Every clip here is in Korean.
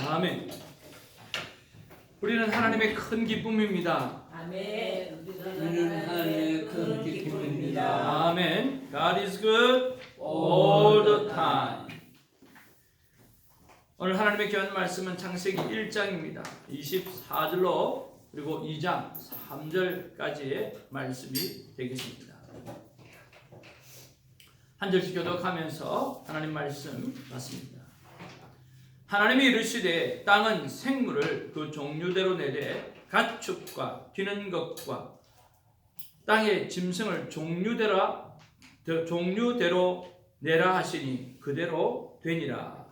아멘. 우리는 하나님의 큰 기쁨입니다. 아멘. 우리는 하나님의 큰 기쁨입니다. 아멘. God is good all the time. 오늘 하나님의 귀한 말씀은 창세기 1장입니다. 24절로 그리고 2장 3절까지의 말씀이 되겠습니다. 한 절씩 교독하면서 하나님 말씀 받습니다. 하나님이 이르시되 땅은 생물을 그 종류대로 내되 가축과 기는 것과 땅의 짐승을 종류대로 내라 하시니 그대로 되니라.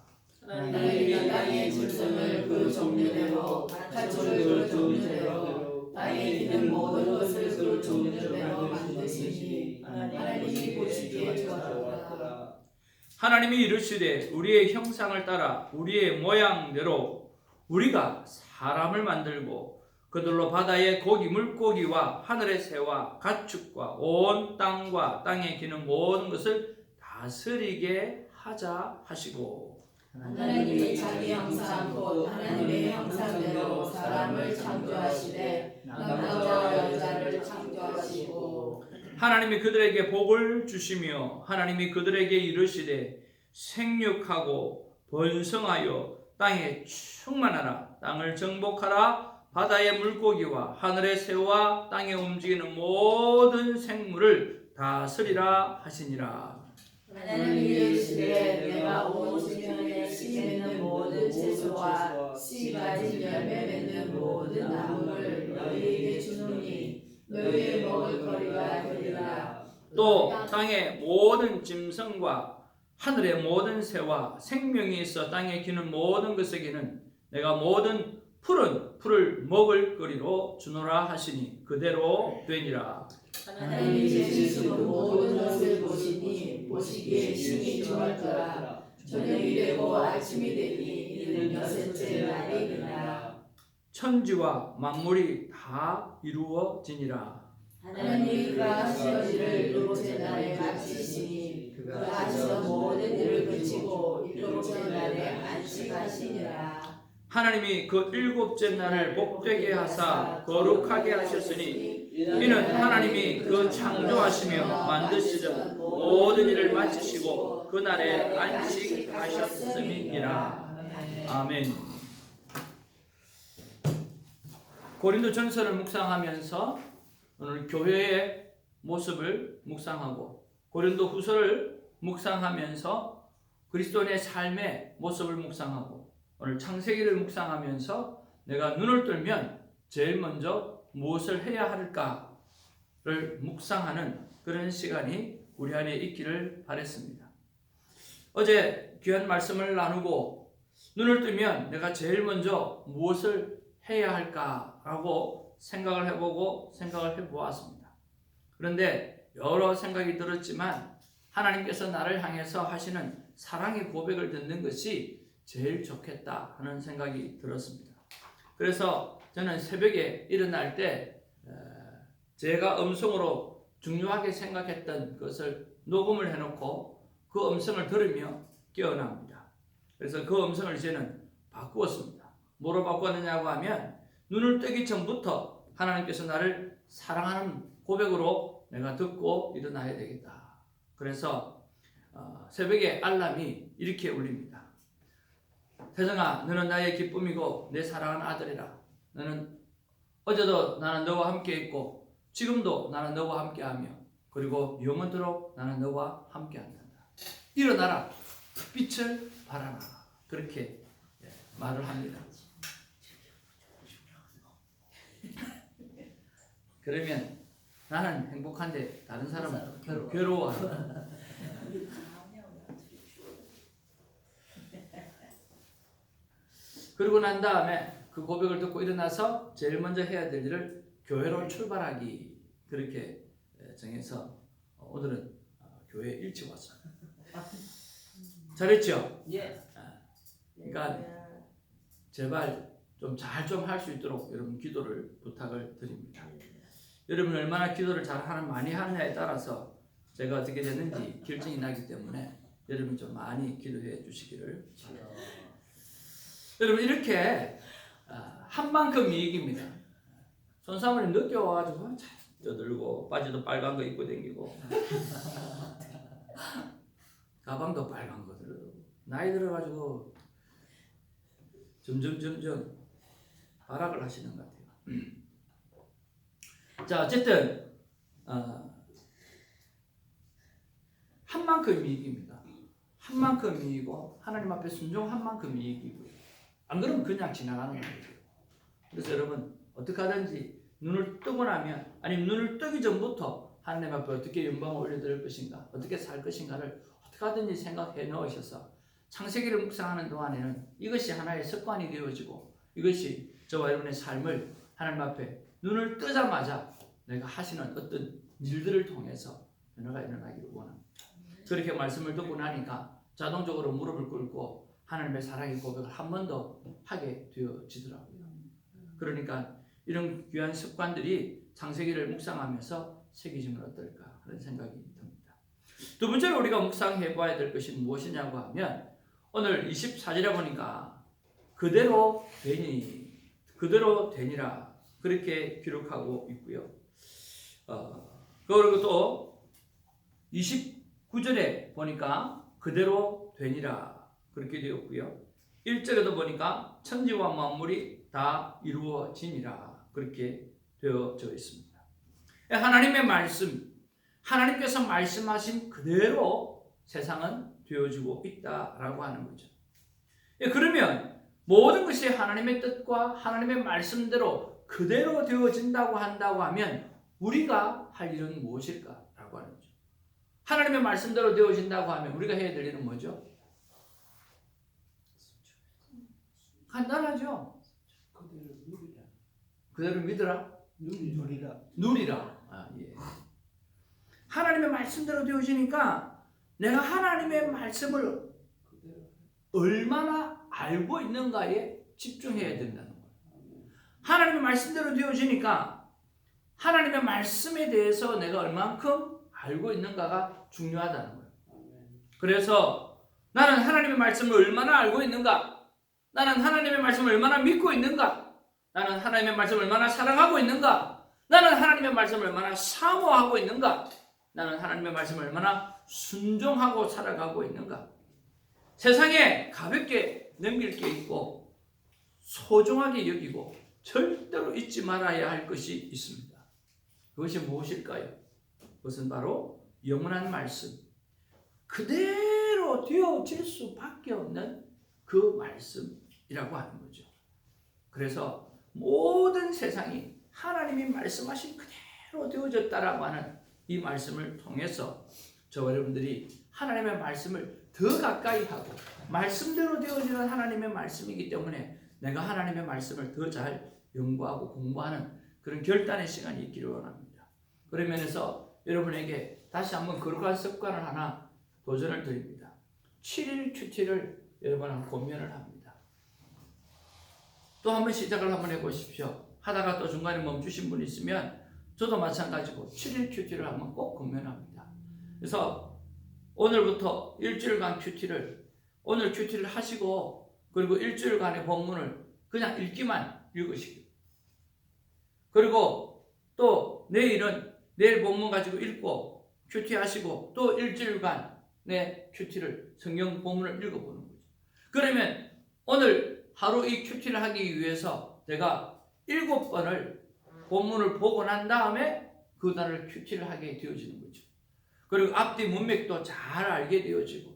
하나님이 땅의 짐승을 그 종류대로 가축을 그 종류대로 땅에 있는 모든 것을 그 종류대로 만드시니 하나님이 보시기에 좋았더라. 하나님이 이르시되 우리의 형상을 따라 우리의 모양대로 우리가 사람을 만들고 그들로 바다의 고기 물고기와 하늘의 새와 가축과 온 땅과 땅에 기는 모든 것을 다스리게 하자 하시고 하나님이 자기 형상 곧 하나님의 형상대로 사람을 창조하시되 남자와 여자를 창조하시고 하나님이 그들에게 복을 주시며 하나님이 그들에게 이르시되 생육하고 번성하여 땅에 충만하라. 땅을 정복하라. 바다의 물고기와 하늘의 새와 땅에 움직이는 모든 생물을 다스리라 하시니라. 하나님이 이르시되 내가 온 지면에 씨 맺는 모든 채소와 씨 가진 열매 맺는 모든 나무를 너희에게 주노니 너희의 먹을 거리가 되리라. 또 땅의 모든 짐승과 하늘의 모든 새와 생명이 있어 땅에 기는 모든 것에게는 내가 모든 푸른 풀을 먹을 거리로 주노라 하시니 그대로 되니라. 하나님이 지으신 모든 것을 보시니 보시기에 심히 좋았더라. 저녁이 되고 아침이 되니 이는 여섯째 날이니라. 천지와 만물이 다 이루어지니라. 하나님이 그가 하시기를 일곱째 날에 마치시니 그가 하시던 모든 일을 그치고 일곱째 날에 안식하시니라. 하나님이 그 일곱째 날을 복되게 하사 거룩하게 하셨으니 이는 하나님이 그 창조하시며 만드시던 모든 일을 마치시고 그 날에 안식하셨음이니라. 아멘. 고린도전서를 묵상하면서 오늘 교회의 모습을 묵상하고 고린도후서를 묵상하면서 그리스도인의 삶의 모습을 묵상하고 오늘 창세기를 묵상하면서 내가 눈을 뜨면 제일 먼저 무엇을 해야 할까를 묵상하는 그런 시간이 우리 안에 있기를 바랬습니다. 어제 귀한 말씀을 나누고 눈을 뜨면 내가 제일 먼저 무엇을 해야 할까라고 생각을 해보고 생각을 해보았습니다. 그런데 여러 생각이 들었지만 하나님께서 나를 향해서 하시는 사랑의 고백을 듣는 것이 제일 좋겠다 하는 생각이 들었습니다. 그래서 저는 새벽에 일어날 때 제가 음성으로 중요하게 생각했던 것을 녹음을 해놓고 그 음성을 들으며 깨어납니다. 그래서 그 음성을 이제는 바꾸었습니다. 뭐로 바꾸었느냐고 하면 눈을 뜨기 전부터 하나님께서 나를 사랑하는 고백으로 내가 듣고 일어나야 되겠다. 그래서 새벽에 알람이 이렇게 울립니다. 태정아, 너는 나의 기쁨이고 내 사랑하는 아들이라. 너는 어제도 나는 너와 함께 있고 지금도 나는 너와 함께하며 그리고 영원토록 나는 너와 함께한다. 일어나라, 빛을 발하라. 그렇게 말을 합니다. 그러면 나는 행복한데 다른 사람은 괴로워한다. 그러고 난 다음에 그 고백을 듣고 일어나서 제일 먼저 해야 될 일을 교회로 출발하기 그렇게 정해서 오늘은 교회에 일찍 왔어요. 잘했죠? 예. 그러니까 제발 좀 잘 좀 할 수 있도록 여러분 기도를 부탁을 드립니다. 여러분 얼마나 기도를 많이 하느냐에 따라서 제가 어떻게 됐는지 결정이 나기 때문에 여러분 좀 많이 기도해 주시기를 바랍니다. 여러분 이렇게 한 만큼 이익입니다. 손사모님 늦게 와가지고 떠들고 바지도 빨간 거 입고 다니고 가방도 빨간 거 들고 나이 들어가지고 점점 하락을 하시는 것 같아요. 자 어쨌든 한 만큼 이익입니다. 한 만큼 이익이고 하나님 앞에 순종한 만큼 이익이고요. 안 그러면 그냥 지나가는 거예요. 그래서 여러분 어떻게 하든지 눈을 뜨고 나면 아니면 눈을 뜨기 전부터 하나님 앞에 어떻게 영광을 올려드릴 것인가 어떻게 살 것인가를 어떻게 하든지 생각해 놓으셔서 창세기를 묵상하는 동안에는 이것이 하나의 습관이 되어지고 이것이 저와 여러분의 삶을 하나님 앞에 눈을 뜨자마자 내가 하시는 어떤 일들을 통해서 변화가 일어나기를 원합니다. 그렇게 말씀을 듣고 나니까 자동적으로 무릎을 꿇고 하나님의 사랑의 고백을 한 번 더 하게 되어지더라고요. 그러니까 이런 귀한 습관들이 창세기를 묵상하면서 새겨지면 어떨까 그런 생각이 듭니다. 두 번째로 우리가 묵상해 봐야 될 것이 무엇이냐고 하면 오늘 24절에 보니까 그대로 되니라 그렇게 기록하고 있고요. 그리고 또 29절에 보니까 그대로 되니라 그렇게 되었고요. 1절에도 보니까 천지와 만물이 다 이루어지니라 그렇게 되어져 있습니다. 하나님의 말씀, 하나님께서 말씀하신 그대로 세상은 되어지고 있다라고 하는 거죠. 그러면 모든 것이 하나님의 뜻과 하나님의 말씀대로 그대로 되어진다고 한다고 하면 우리가 할 일은 무엇일까라고 하는 거죠. 하나님의 말씀대로 되어진다고 하면 우리가 해야 될 일은 뭐죠? 간단하죠. 그대로 믿으라. 누리라. 예. 하나님의 말씀대로 되어지니까 내가 하나님의 말씀을 얼마나 알고 있는가에 집중해야 된다는 거예요. 하나님의 말씀대로 되어지니까 하나님의 말씀에 대해서 내가 얼만큼 알고 있는가가 중요하다는 거예요. 그래서 나는 하나님의 말씀을 얼마나 알고 있는가? 나는 하나님의 말씀을 얼마나 믿고 있는가? 나는 하나님의 말씀을 얼마나 사랑하고 있는가? 나는 하나님의 말씀을 얼마나 사모하고 있는가? 나는 하나님의 말씀을 얼마나 순종하고 살아가고 있는가? 세상에 가볍게 넘길 게 있고 소중하게 여기고 절대로 잊지 말아야 할 것이 있습니다. 그것이 무엇일까요? 그것은 바로 영원한 말씀, 그대로 되어질 수밖에 없는 그 말씀이라고 하는 거죠. 그래서 모든 세상이 하나님이 말씀하신 그대로 되어졌다라고 하는 이 말씀을 통해서 저와 여러분들이 하나님의 말씀을 더 가까이 하고 말씀대로 되어지는 하나님의 말씀이기 때문에 내가 하나님의 말씀을 더 잘 연구하고 공부하는 그런 결단의 시간이 있기를 원합니다. 그런 면에서 여러분에게 다시 한번 거룩한 습관을 하나 도전을 드립니다. 7일 큐티를 여러분은 고민을 합니다. 또 한번 시작을 한번 해보십시오. 하다가 또 중간에 멈추신 분이 있으면 저도 마찬가지고 7일 큐티를 한번 꼭 고민합니다. 그래서 오늘부터 일주일간 큐티를 오늘 큐티를 하시고 그리고 일주일간의 본문을 그냥 읽기만 읽으시고 그리고 또 내일은 내일 본문 가지고 읽고 큐티 하시고 또 일주일간의 큐티를 성경 본문을 읽어보는 거죠. 그러면 오늘 하루 이 큐티를 하기 위해서 내가 7번을 본문을 보고 난 다음에 그 단을 큐티를 하게 되어지는 거죠. 그리고 앞뒤 문맥도 잘 알게 되어지고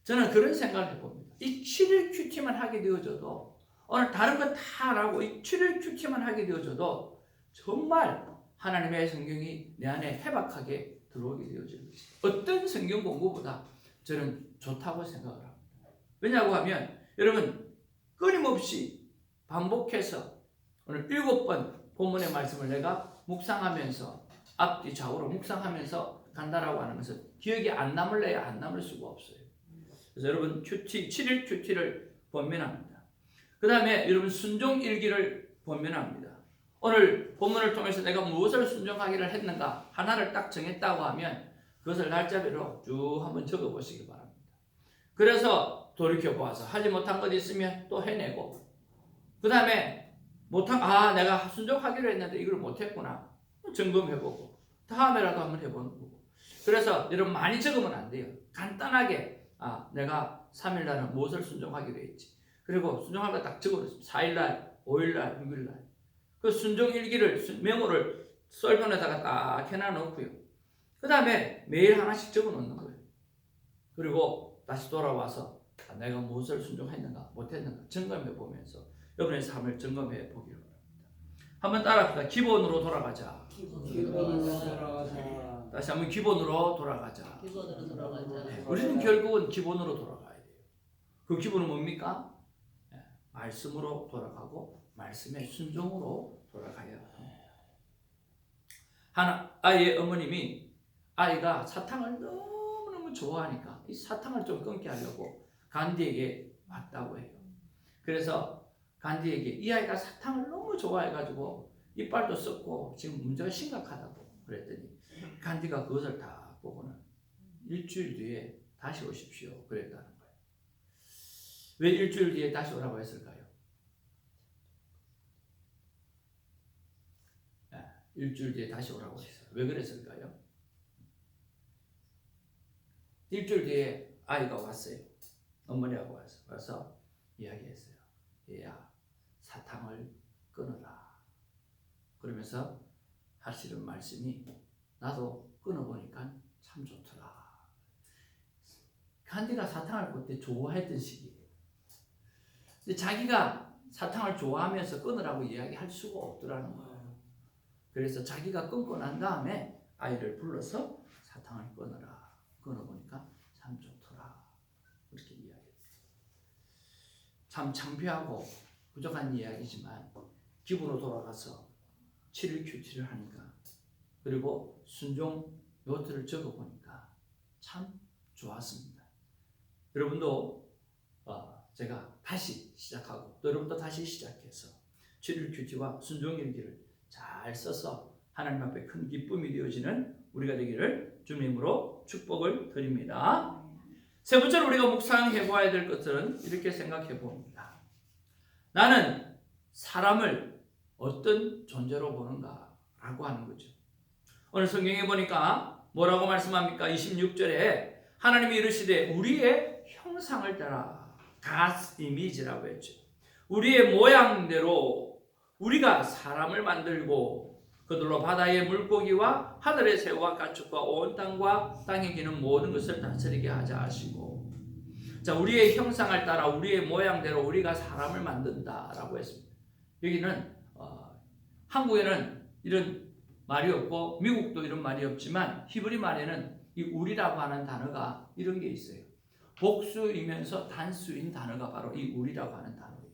저는 그런 생각을 해봅니다. 이 7일 큐티만 하게 되어져도 오늘 다른 거 다 안 하고 이 7일 큐티만 하게 되어져도 정말 하나님의 성경이 내 안에 해박하게 들어오게 되어지는 거죠. 어떤 성경 공부보다 저는 좋다고 생각을 합니다. 왜냐고 하면 여러분 끊임없이 반복해서 오늘 7번 본문의 말씀을 내가 묵상하면서 앞뒤 좌우로 묵상하면서 간다라고 하는 것은 기억이 안 남을래야 안 남을 수가 없어요. 그래서 여러분 큐티 7일 큐티를 번면합니다. 그 다음에 여러분 순종 일기를 번면합니다. 오늘 본문을 통해서 내가 무엇을 순종하기를 했는가 하나를 딱 정했다고 하면 그것을 날짜별로 쭉 한번 적어보시기 바랍니다. 그래서 돌이켜보아서 하지 못한 것 있으면 또 해내고, 그 다음에 내가 순종하기로 했는데 이걸 못했구나, 점검해보고 다음에라도 한번 해보는 거고. 그래서 여러분 많이 적으면 안 돼요. 간단하게 내가 3일날은 무엇을 순종하기로 했지, 그리고 순종할 거 딱 적어놓습니다. 4일날, 5일날, 6일날 그 순종 일기를, 메모를 썰판에다가 딱 해놔놓고요. 그 다음에 매일 하나씩 적어놓는 거예요. 그리고 다시 돌아와서 내가 무엇을 순종했는가 못했는가 점검해 보면서 여러분의 삶을 점검해 보기를 바랍니다. 한번 따라합시다. 기본으로 돌아가자. 기본으로 돌아가자. 다시 한번 기본으로 돌아가자. 기본으로 돌아가자. 우리는 결국은 기본으로 돌아가야 돼요. 그 기본은 뭡니까? 말씀으로 돌아가고 말씀의 순종으로 돌아가야 합니다. 아이의 어머님이 아이가 사탕을 너무너무 좋아하니까 이 사탕을 좀 끊게 하려고 간디에게 왔다고 해요. 그래서 간디에게 이 아이가 사탕을 너무 좋아해가지고 이빨도 썩고 지금 문제가 심각하다고 그랬더니 간디가 그것을 다 보고는 일주일 뒤에 다시 오십시오 그랬다는 거예요. 왜 일주일 뒤에 다시 오라고 했을까요? 일주일 뒤에 다시 오라고 했어요. 왜 그랬을까요? 일주일 뒤에 아이가 왔어요. 어머니하고 와서 이야기했어요. 얘야, 사탕을 끊어라. 그러면서 하시는 말씀이 나도 끊어보니까 참 좋더라. 간디가 사탕을 그때 좋아했던 시기예요. 근데 자기가 사탕을 좋아하면서 끊으라고 이야기할 수가 없더라는 거예요. 그래서 자기가 끊고 난 다음에 아이를 불러서 사탕을 끊어라. 끊어보니까 참 좋더라. 그렇게 이야기했어요. 참 창피하고 부족한 이야기지만 기분으로 돌아가서 7일 큐티를 하니까, 그리고 순종 노트를 적어보니까 참 좋았습니다. 여러분도 제가 다시 시작하고 또 여러분도 다시 시작해서 7일 큐티와 순종일기를 잘 써서 하나님 앞에 큰 기쁨이 되어지는 우리가 되기를 주님으로 축복을 드립니다. 세 번째로 우리가 묵상해 보아야 될 것들은 이렇게 생각해 봅니다. 나는 사람을 어떤 존재로 보는가 라고 하는 거죠. 오늘 성경에 보니까 뭐라고 말씀합니까? 26절에 하나님이 이르시되 우리의 형상을 따라 God's image라고 했죠. 우리의 모양대로 우리가 사람을 만들고 그들로 바다의 물고기와 하늘의 새와 가축과 온 땅과 땅에 기는 모든 것을 다스리게 하자 하시고, 자, 우리의 형상을 따라 우리의 모양대로 우리가 사람을 만든다라고 했습니다. 여기는 한국에는 이런 말이 없고 미국도 이런 말이 없지만 히브리 말에는 이 우리라고 하는 단어가 이런 게 있어요. 복수이면서 단수인 단어가 바로 이 우리라고 하는 단어예요.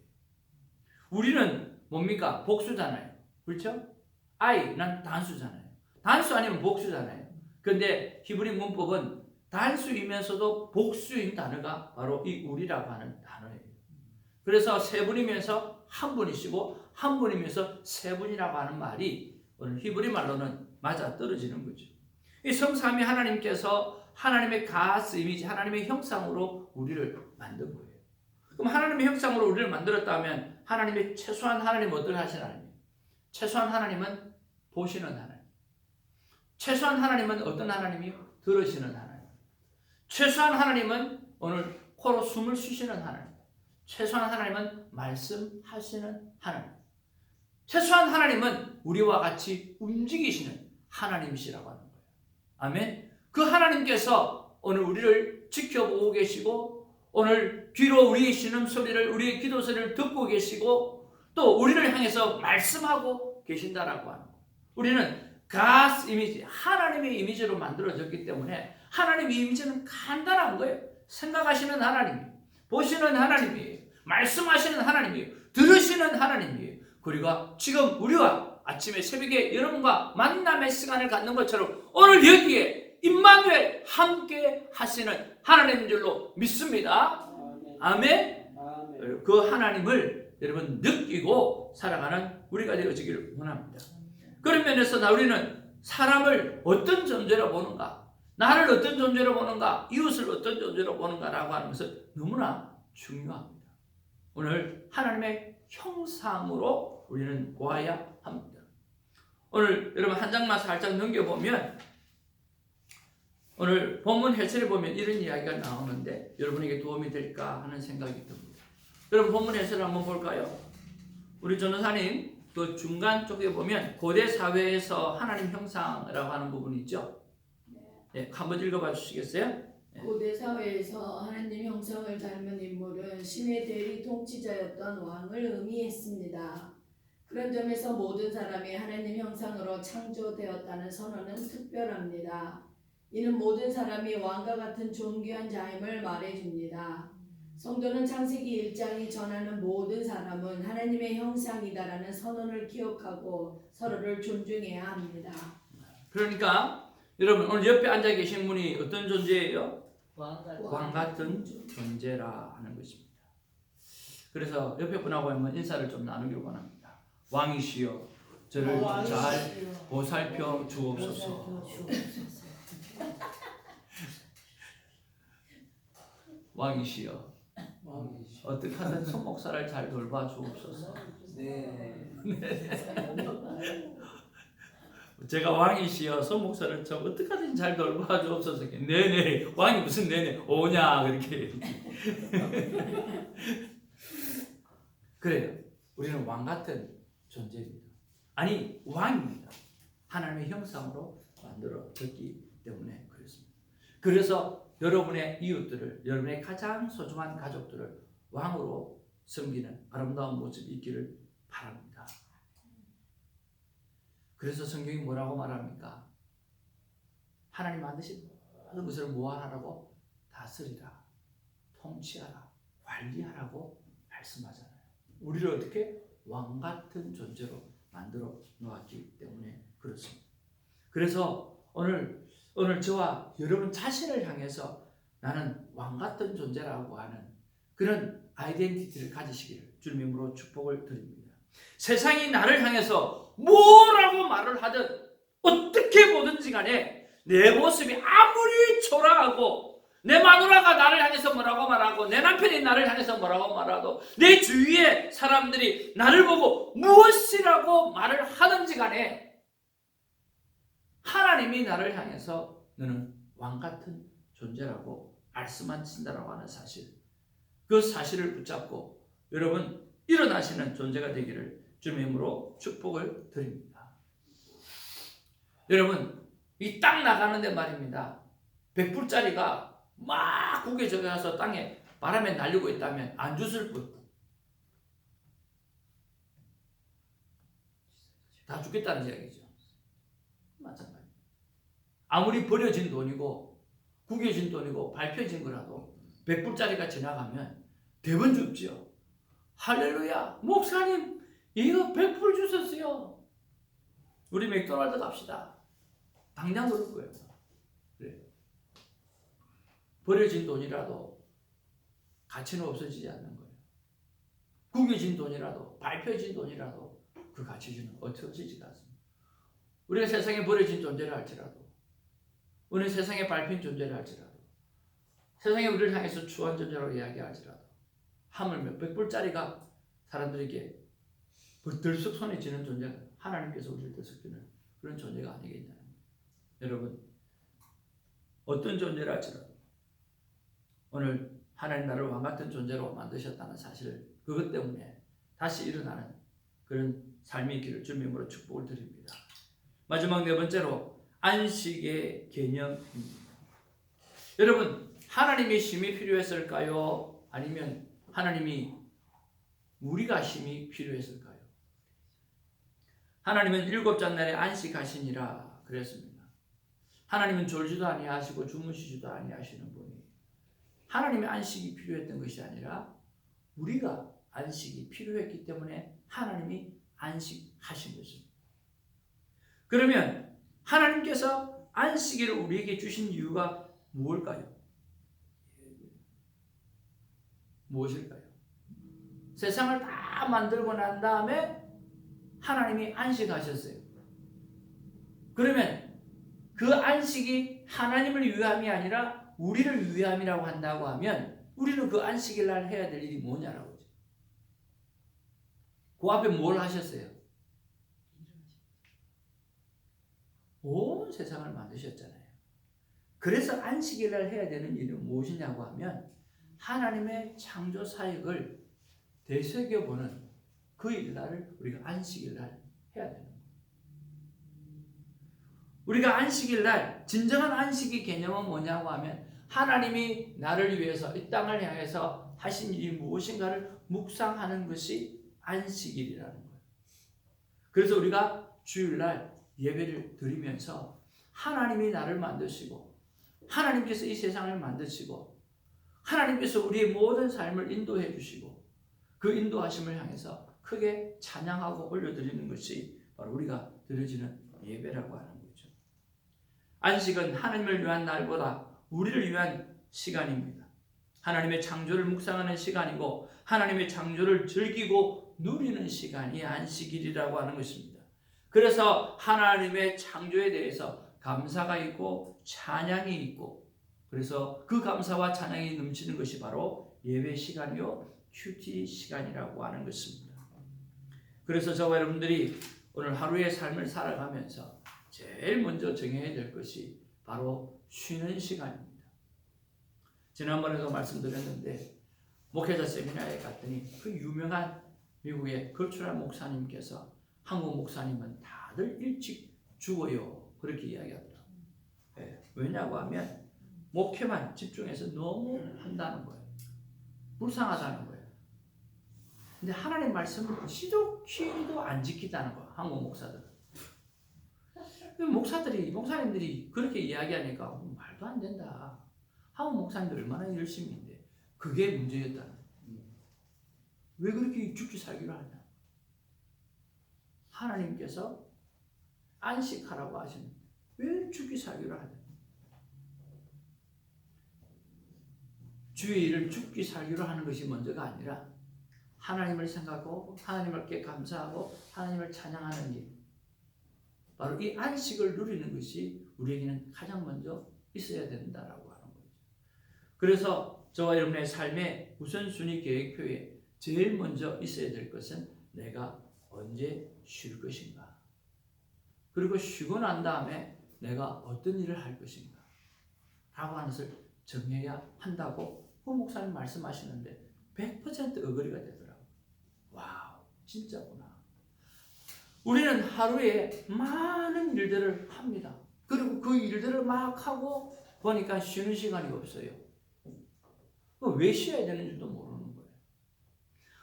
우리는 뭡니까? 복수잖아요. 그렇죠? I는 단수잖아요. 단수 아니면 복수잖아요. 그런데 히브리 문법은 단수이면서도 복수인 단어가 바로 이 우리라고 하는 단어예요. 그래서 세 분이면서 한 분이시고 한 분이면서 세 분이라고 하는 말이 오늘 히브리 말로는 맞아 떨어지는 거죠. 이 성삼위 하나님께서 하나님의 가스 이미지, 하나님의 형상으로 우리를 만든 거예요. 그럼 하나님의 형상으로 우리를 만들었다면 하나님의 최소한 하나님은 어떻게 하시는 하나님이에요? 최소한 하나님은 보시는 하나님. 최소한 하나님은 어떤 하나님이요? 들으시는 하나님. 최소한 하나님은 오늘 코로 숨을 쉬시는 하나님. 최소한 하나님은 말씀하시는 하나님. 최소한 하나님은 우리와 같이 움직이시는 하나님이시라고 하는 거예요. 아멘. 그 하나님께서 오늘 우리를 지켜보고 계시고 오늘 귀로 우리의 신음소리를, 우리의 기도소리를 듣고 계시고 또 우리를 향해서 말씀하고 계신다라고 하는 거예요. 우리는 God's 이미지, 하나님의 이미지로 만들어졌기 때문에 하나님의 이미지는 간단한 거예요. 생각하시는 하나님이에요. 보시는 하나님이에요. 말씀하시는 하나님이에요. 들으시는 하나님이에요. 그리고 지금 우리와 아침에 새벽에 여러분과 만남의 시간을 갖는 것처럼 오늘 여기에 임마누엘 함께 하시는 하나님인 줄로 믿습니다. 아멘. 그 하나님을 여러분 느끼고 살아가는 우리가 되어지기를 원합니다. 그런 면에서 우리는 사람을 어떤 존재로 보는가, 나를 어떤 존재로 보는가, 이웃을 어떤 존재로 보는가라고 하는 것을 너무나 중요합니다. 오늘 하나님의 형상으로 우리는 보아야 합니다. 오늘 여러분 한 장만 살짝 넘겨보면 오늘 본문 해설에 보면 이런 이야기가 나오는데 여러분에게 도움이 될까 하는 생각이 듭니다. 여러분 본문 해설을 한번 볼까요? 우리 전도사님 그 중간 쪽에 보면 고대 사회에서 하나님 형상이라고 하는 부분이 있죠. 네, 한번 읽어봐 주시겠어요? 고대 사회에서 하나님 형상을 닮은 인물은 신의 대리 통치자였던 왕을 의미했습니다. 그런 점에서 모든 사람이 하나님 형상으로 창조되었다는 선언은 특별합니다. 이는 모든 사람이 왕과 같은 존귀한 자임을 말해줍니다. 성도는 창세기 1장이 전하는 모든 사람은 하나님의 형상이다라는 선언을 기억하고 서로를 존중해야 합니다. 그러니까 여러분 오늘 옆에 앉아 계신 분이 어떤 존재예요? 왕 왕 같은 존재라 하는 것입니다. 그래서 옆에 분하고 한번 인사를 좀 나누길 원합니다. 왕이시여 저를 잘 보살펴 주옵소서. 왕이시여 어떻게 하든 손 목사를 잘 돌봐 주옵소서. 네. 제가 왕이시여 손 목사를 좀 어떻게 하든 잘 돌봐 주옵소서. 네네 왕이 무슨 네네 오냐 그렇게. 그래요. 우리는 왕 같은 존재입니다. 아니 왕입니다. 하나님의 형상으로 만들어졌기 때문에 그렇습니다. 그래서 여러분의 이웃들을 여러분의 가장 소중한 가족들을 왕으로 섬기는 아름다운 모습이 있기를 바랍니다. 그래서 성경이 뭐라고 말합니까? 하나님 만드신 모든 것을 모아라라고 다스리라, 통치하라, 관리하라고 말씀하잖아요. 우리를 어떻게? 왕 같은 존재로 만들어 놓았기 때문에 그렇습니다. 그래서 오늘 저와 여러분 자신을 향해서 나는 왕 같은 존재라고 하는 그런 아이덴티티를 가지시기를 주님의 이름으로 축복을 드립니다. 세상이 나를 향해서 뭐라고 말을 하든 어떻게 보든지 간에 내 모습이 아무리 초라하고 내 마누라가 나를 향해서 뭐라고 말하고 내 남편이 나를 향해서 뭐라고 말하도 내 주위의 사람들이 나를 보고 무엇이라고 말을 하든지 간에 하나님이 나를 향해서 너는 왕 같은 존재라고 말씀하신다라고 하는 사실, 그 사실을 붙잡고 여러분 일어나시는 존재가 되기를 주님의 이름으로 축복을 드립니다. 여러분 이 땅 나가는데 말입니다. 100불짜리가 막 구겨져서 땅에 바람에 날리고 있다면 안 주실 분 다 죽겠다는 이야기죠. 마찬가지. 아무리 버려진 돈이고 구겨진 돈이고 밟혀진 거라도 100불짜리가 지나가면 대번 죽지요. 할렐루야 목사님 이거 100불 주셨어요. 우리 맥도날드 갑시다. 당장 그럴 거예요. 그래. 버려진 돈이라도 가치는 없어지지 않는 거예요. 구겨진 돈이라도 밟혀진 돈이라도 그 가치는 없어지지가 않습니다. 우리가 세상에 버려진 존재를 할지라도 우리는 세상에 밟힌 존재를 할지라도 세상에 우리를 향해서 추한 존재라고 이야기할지라도 하물며 100불짜리가 사람들에게 들썩 손에 쥐는 존재가 하나님께서 우리를 들썩 쥐는 그런 존재가 아니겠냐는 거예요. 여러분 어떤 존재를 할지라도 오늘 하나님 나를 왕같은 존재로 만드셨다는 사실을 그것 때문에 다시 일어나는 그런 삶이 있기를 주님의 이름으로 축복을 드립니다. 마지막 네 번째로 안식의 개념입니다. 여러분 하나님의 힘이 필요했을까요? 아니면 하나님이 우리가 힘이 필요했을까요? 하나님은 일곱 잣날에 안식하시니라 그랬습니다. 하나님은 졸지도 아니하시고 주무시지도 아니하시는 분이 하나님의 안식이 필요했던 것이 아니라 우리가 안식이 필요했기 때문에 하나님이 안식하신 것입니다. 그러면 하나님께서 안식일을 우리에게 주신 이유가 무엇일까요? 무엇일까요? 세상을 다 만들고 난 다음에 하나님이 안식하셨어요. 그러면 그 안식이 하나님을 위함이 아니라 우리를 위함이라고 한다고 하면 우리는 그 안식일 날 해야 될 일이 뭐냐라고. 그 앞에 뭘 하셨어요? 온 세상을 만드셨잖아요. 그래서 안식일 날 해야 되는 일은 무엇이냐고 하면 하나님의 창조 사역을 되새겨보는 그 일날을 우리가 안식일 날 해야 되는 거예요. 우리가 안식일 날 진정한 안식의 개념은 뭐냐고 하면 하나님이 나를 위해서 이 땅을 향해서 하신 일이 무엇인가를 묵상하는 것이 안식일이라는 거예요. 그래서 우리가 주일날 예배를 드리면서 하나님이 나를 만드시고 하나님께서 이 세상을 만드시고 하나님께서 우리의 모든 삶을 인도해 주시고 그 인도하심을 향해서 크게 찬양하고 올려드리는 것이 바로 우리가 드려지는 예배라고 하는 거죠. 안식은 하나님을 위한 날보다 우리를 위한 시간입니다. 하나님의 창조를 묵상하는 시간이고 하나님의 창조를 즐기고 누리는 시간이 안식일이라고 하는 것입니다. 그래서 하나님의 창조에 대해서 감사가 있고 찬양이 있고 그래서 그 감사와 찬양이 넘치는 것이 바로 예배 시간이요 큐티 시간이라고 하는 것입니다. 그래서 저와 여러분들이 오늘 하루의 삶을 살아가면서 제일 먼저 정해야 될 것이 바로 쉬는 시간입니다. 지난번에도 말씀드렸는데 목회자 세미나에 갔더니 그 유명한 미국의 걸추럴 목사님께서 한국 목사님은 다들 일찍 죽어요 그렇게 이야기하더라고요. 왜냐고 하면 목회만 집중해서 너무 한다는 거예요. 불쌍하다는 거예요. 근데 하나님 말씀을 지독히도 안 지키다는 거예요. 한국 목사들은. 목사님들이 그렇게 이야기하니까 말도 안 된다. 한국 목사님들 얼마나 열심히 했는데 그게 문제였다는 거예요. 왜 그렇게 죽기 살기로 하냐. 하나님께서 안식하라고 하시는데 왜 죽기 살기로 하냐. 주의 일을 죽기 살기로 하는 것이 먼저가 아니라 하나님을 생각하고 하나님께 감사하고 하나님을 찬양하는 일, 바로 이 안식을 누리는 것이 우리에게는 가장 먼저 있어야 된다라고 하는 거죠. 그래서 저와 여러분의 삶의 우선순위 계획표에 제일 먼저 있어야 될 것은 내가 언제 쉴 것인가, 그리고 쉬고 난 다음에 내가 어떤 일을 할 것인가 라고 하는 것을 정해야 한다고 그 목사님 말씀하시는데 100% 어거리가 되더라고요. 와우, 진짜구나. 우리는 하루에 많은 일들을 합니다. 그리고 그 일들을 막 하고 보니까 쉬는 시간이 없어요. 왜 쉬어야 되는지도 모르는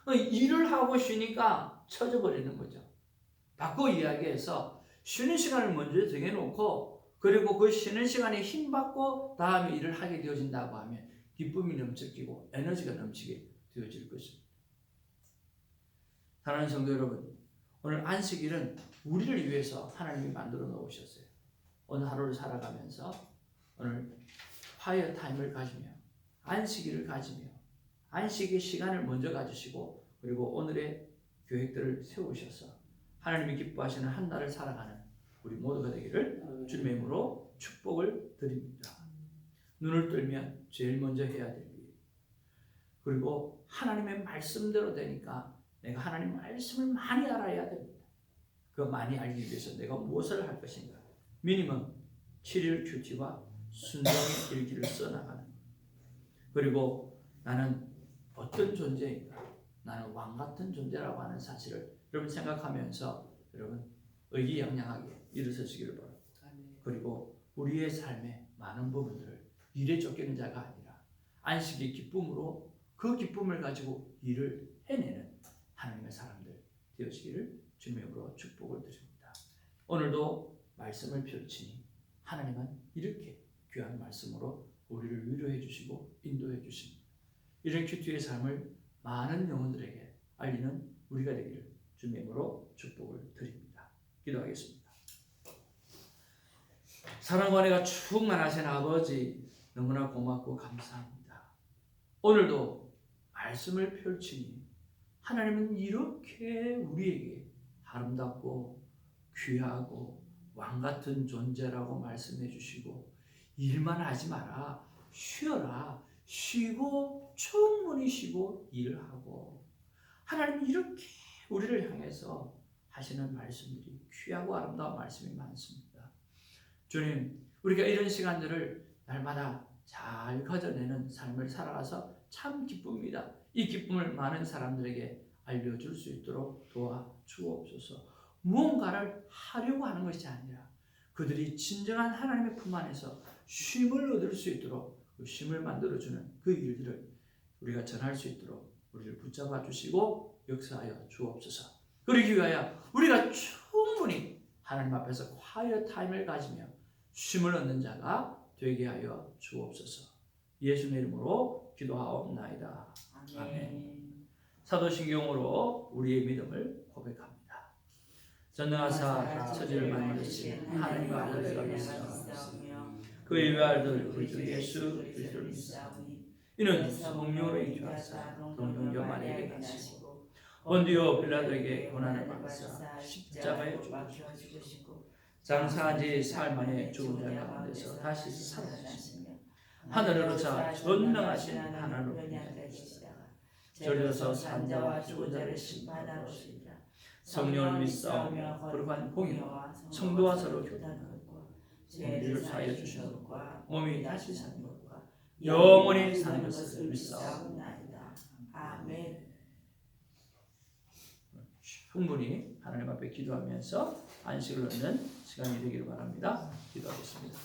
거예요. 일을 하고 쉬니까 처져버리는 거죠. 바꿔 이야기해서 쉬는 시간을 먼저 정해놓고 그리고 그 쉬는 시간에 힘받고 다음에 일을 하게 되어진다고 하면 기쁨이 넘치고 에너지가 넘치게 되어질 것입니다. 사랑하는 성도 여러분, 오늘 안식일은 우리를 위해서 하나님이 만들어 놓으셨어요. 오늘 하루를 살아가면서 오늘 화이어 타임을 가지며 안식일을 가지며 안식의 시간을 먼저 가지시고 그리고 오늘의 계획들을 세우셔서 하나님이 기뻐하시는 한 날을 살아가는 우리 모두가 되기를 주님의 이름으로 축복을 드립니다. 눈을 뜨면 제일 먼저 해야 될 일, 그리고 하나님의 말씀대로 되니까 내가 하나님 말씀을 많이 알아야 됩니다. 그 많이 알기 위해서 내가 무엇을 할 것인가, 미니멈 7일 큐티와 순종의 일기를 써나가는 것. 그리고 나는 어떤 존재인가, 나는 왕 같은 존재라고 하는 사실을 여러분 생각하면서 여러분 의기양양하게 일어서시기를 바랍니다. 그리고 우리의 삶의 많은 부분들을 일에 쫓기는 자가 아니라 안식의 기쁨으로 그 기쁨을 가지고 일을 해내는 하나님의 사람들 되어지기를 주님의 이름으로 축복을 드립니다. 오늘도 말씀을 펼치니 하나님은 이렇게 귀한 말씀으로 우리를 위로해 주시고 인도해 주십니다. 이런 큐티의 삶을 많은 영혼들에게 알리는 우리가 되기를 주님의 이름으로 축복을 드립니다. 기도하겠습니다. 사랑과 은혜가 충만하신 아버지, 너무나 고맙고 감사합니다. 오늘도 말씀을 펼치니 하나님은 이렇게 우리에게 아름답고 귀하고 왕같은 존재라고 말씀해 주시고 일만 하지 마라, 쉬어라, 쉬고 충분히 쉬고 일을 하고 하나님이 이렇게 우리를 향해서 하시는 말씀들이 귀하고 아름다운 말씀이 많습니다. 주님, 우리가 이런 시간들을 날마다 잘 가져내는 삶을 살아가서 참 기쁩니다. 이 기쁨을 많은 사람들에게 알려줄 수 있도록 도와주옵소서. 무언가를 하려고 하는 것이 아니라 그들이 진정한 하나님의 품 안에서 쉼을 얻을 수 있도록 그 쉼을 만들어주는 그 일들을 우리가 전할 수 있도록 우리를 붙잡아 주시고 역사하여 주옵소서. 그러기 위하여 우리가 충분히 하나님 앞에서 quiet 타임을 가지며 쉼을 얻는 자가 되게 하여 주옵소서. 예수님의 이름으로 기도하옵나이다. 아멘. 사도신경으로 우리의 믿음을 고백합니다. 전능하사 천지를 만드신 하나님 아버지가 믿사오며 그의 외아들 우리 주 예수 그리스도를 믿사오니 이는 성령으로 인도하사 동정녀마리아에게 나시고 본디오 빌라도에게 고난을 받으사 십자가에 죽으시고 장사한 지 사흘 만에 죽은 자 가운데서 다시 살아나시며 하늘으로 자 전능하신 하나님으로 변하시다가 저리로서 산자와 죽은 자를 심판하러 오시리라. 성령을 믿사오며 거룩한 공의와 성도와 서로 교단하는 것과 죄를 사하여 주시는 것과 몸이 다시 사는 것과 영원히 사는 것을 믿사옵나이다. 아멘. 충분히 하나님 앞에 기도하면서 안식을 얻는 시간이 되기를 바랍니다. 기도하겠습니다.